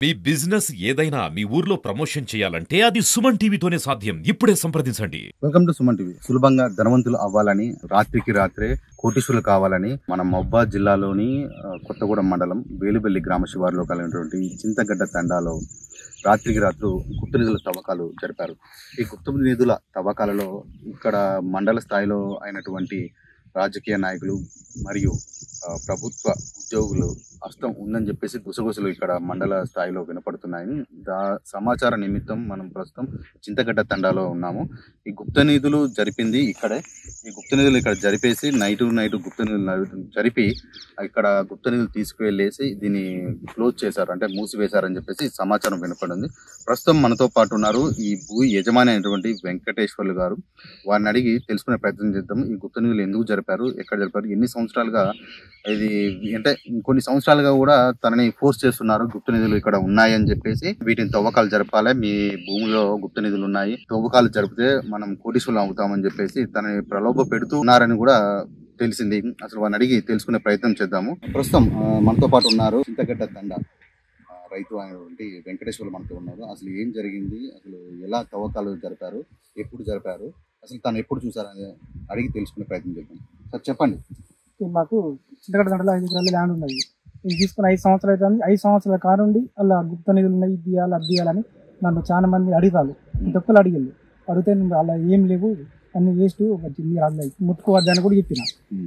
మీ business ఏదైనా మీ ఊర్లో promotion చేయాలంటే అది సుమన్ టీవీతోనే సాధ్యం. ఇప్పుడే సంప్రదించండి. Welcome to Suman TV. సులభంగా ధనవంతులు అవ్వాలని, రాత్రికి రాత్రే కోటీశ్వరులు కావాలని మన మహబూబాబాద్ జిల్లాలోని కొత్తగూడెం మండలం వేలుబెల్లి గ్రామ శివారులో కలిగినటువంటి చింతగడ్డ తండాలో రాత్రికి రాత్రు గుప్త నిధుల తవ్వకాలు జరిపారు. ఈ గుప్త నిధుల తవ్వకాలలో ఇక్కడ మండల స్థాయిలో అయినటువంటి రాజకీయ నాయకులు మరియు ప్రభుత్వ ఉద్యోగులు హస్తం ఉందని చెప్పేసి గుసగుసలు ఇక్కడ మండల స్థాయిలో వినపడుతున్నాయి. సమాచార నిమిత్తం మనం ప్రస్తుతం చింతగడ్డ తండాలో ఉన్నాము. ఈ గుప్త నిధులు జరిపింది ఇక్కడే. ఈ గుప్త నిధులు ఇక్కడ జరిపేసి నైట్ గుప్త నిధులు జరిపి ఇక్కడ గుప్త నిధులు తీసుకువెళ్ళేసి దీన్ని క్లోజ్ చేశారు, అంటే మూసివేశారని చెప్పేసి సమాచారం వినపడింది. ప్రస్తుతం మనతో పాటు ఉన్నారు ఈ భూ యజమాని అయినటువంటి వెంకటేశ్వర్లు గారు. వారిని అడిగి తెలుసుకునే ప్రయత్నం చేద్దాం. ఈ గుప్త నిధులు ఎందుకు జరిపారు, ఎక్కడ జరిపారు, ఎన్ని సంవత్సరాలుగా ఇది, అంటే కొన్ని సంవత్సరాలుగా కూడా తనని ఫోర్స్ చేస్తున్నారు. గుప్త నిధులు ఇక్కడ ఉన్నాయని చెప్పేసి వీటిని తవ్వకాలు జరపాలి, మీ భూమిలో గుప్త నిధులు ఉన్నాయి, తవ్వకాలు జరిపితే మనం కోటీశ్వరులు అవుతామని చెప్పేసి తనని ప్రలోభ పెడుతూ ఉన్నారని కూడా తెలిసింది. అసలు వారిని అడిగి తెలుసుకునే ప్రయత్నం చేద్దాము. ప్రస్తుతం మనతో పాటు ఉన్నారు చింతగడ్డ తండ రైతు అయినటువంటి వెంకటేశ్వర్లు మనతో ఉన్నారు. అసలు ఏం జరిగింది, అసలు ఎలా తవ్వకాలు జరిపారు, ఎప్పుడు జరిపారు, అసలు తను ఎప్పుడు చూసారని అడిగి తెలుసుకునే ప్రయత్నం చేద్దాం. సార్ చెప్పండి. మాకు చింతగడ్డ తండలో 5 ఎకరాల ల్యాండ్ ఉన్నది. ఇది తీసుకుని 5 సంవత్సరాలు అవుతుంది. 5 సంవత్సరాల కానుండి అలా గుప్త నిధులు ఉన్నాయి, ఇది తీయాలి అది తీయాలని నన్ను చాలా మంది అడిగారు. ఒక్కరు అడిగారు. అడిగితే అలా ఏం లేవు, అన్ని వేస్ట్, మీరు అలా ముట్టుకోవద్దని కూడా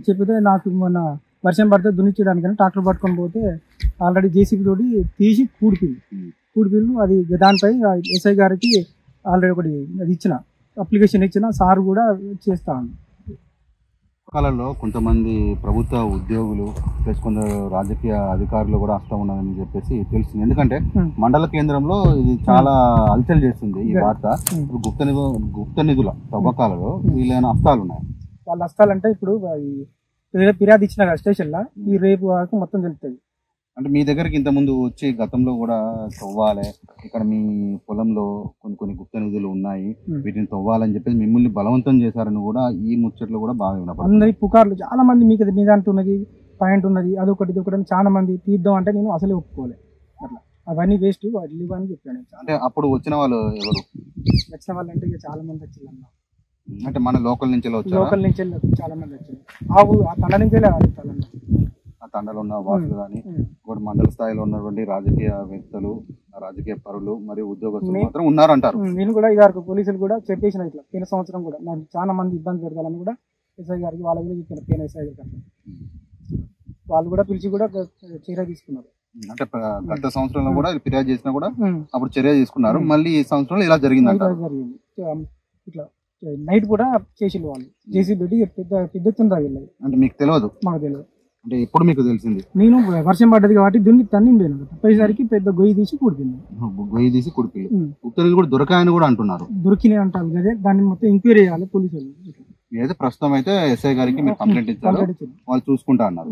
చెప్పితే నాకు మొన్న వర్షం పడితే దున్నించడానికని ట్రాక్టర్ పట్టుకొని పోతే ఆల్రెడీ జేసీబీ తోటి తీసి కూడిపిల్లు అది దానిపై ఎస్ఐ గారికి ఆల్రెడీ ఒకటి అది ఇచ్చిన అప్లికేషన్ ఇచ్చిన, సార్ కూడా చేస్తాను. కాలంలో కొంతమంది ప్రభుత్వ ఉద్యోగులు ప్లస్ కొందరు రాజకీయ అధికారులు కూడా హస్తం ఉన్నదని చెప్పేసి తెలిసింది. ఎందుకంటే మండల కేంద్రంలో ఇది చాలా అలచల్ చేస్తుంది ఈ వార్త. గుప్త నిధుల తవ్వకాలలో వీళ్ళైన హస్తాలు ఉన్నాయి. వాళ్ళ హస్తాలంటే ఇప్పుడు ఫిర్యాదు ఇచ్చిన కదా స్టేషన్లో, ఈ రేపు వరకు మొత్తం తెలుస్తుంది. అంటే మీ దగ్గరికి ఇంత ముందు వచ్చి గతంలో కూడా తవ్వాలి, ఇక్కడ మీ పొలంలో కొన్ని గుప్త నిధులు ఉన్నాయి, వీటిని తవ్వాలని చెప్పేసి మిమ్మల్ని బలవంతం చేశారని కూడా ఈ ముచ్చట్లు కూడా బాగా వినపడుతుంది. అందరి పుకార్లు చాలా మంది మీకు మీద అంటున్నది, పాయింట్ ఉన్నది, అదొకటి ఇదొకటి చాలా మంది తీద్దాం అంటే నేను అసలే ఒప్పుకోలే. అట్లా అవన్నీ వేస్ట్, వాటి లేవు అని చెప్పాను. అంటే అప్పుడు వచ్చిన వాళ్ళు ఎవరు? వచ్చిన వాళ్ళు అంటే ఇక చాలా మంది వచ్చింది అన్న. అంటే మన లోకల్ నుంచి లోకల్ నుంచి చాలా మంది వచ్చింది. ఆ తండ నుంచే చాలా ఆ తండలో ఉన్న వాసులు కానీ కూడా మండల స్థాయిలో ఉన్నటువంటి రాజకీయవేత్తలు, రాజకీయ పరులు మరియు ఉద్యోగస్తులు మాత్రం ఉన్నారంటారు. నేను కూడా ఇదివరకు పోలీసులు కూడా చెప్పేసిన, ఇట్లా పోయిన సంవత్సరం కూడా నాకు చాలా మంది ఇబ్బంది పెడతారని కూడా ఎస్ఐ గారికి వాళ్ళ కూడా చెప్పిన, పోయిన ఎస్ఐ గారికి వాళ్ళు కూడా పిలిచి కూడా చర్య తీసుకున్నారు. అంటే గత సంవత్సరంలో కూడా ఫిర్యాదు చేసినా కూడా అప్పుడు చర్య తీసుకున్నారు. మళ్ళీ ఈ సంవత్సరంలో ఇలా జరిగింది. ఇట్లా నైట్ కూడా చేసి వాళ్ళు జేసీబీ పెట్టి పెద్ద ఎత్తున వెళ్ళాలి. అంటే మీకు తెలియదు? మాకు తెలియదు. అంటే ఎప్పుడు మీకు తెలిసింది? నేను వర్షం పడ్డది కాబట్టి దున్ని తన్నిండేను, పోయేసరికి పెద్ద గొయ్యి తీసి కుడిపిల్లు ఉత్తరాలు కూడా దొరకాయని కూడా అంటున్నారు. దొరికినాయి అంటారు కదా, దాన్ని మొత్తం ఎంక్వైరీ చేయాలి పోలీసులు. అయితే ప్రస్తుతం అయితే ఎస్ఐ గారికి మీరు కంప్లైంట్ ఇచ్చారు, వాళ్ళు చూసుకుంటా అన్నారు.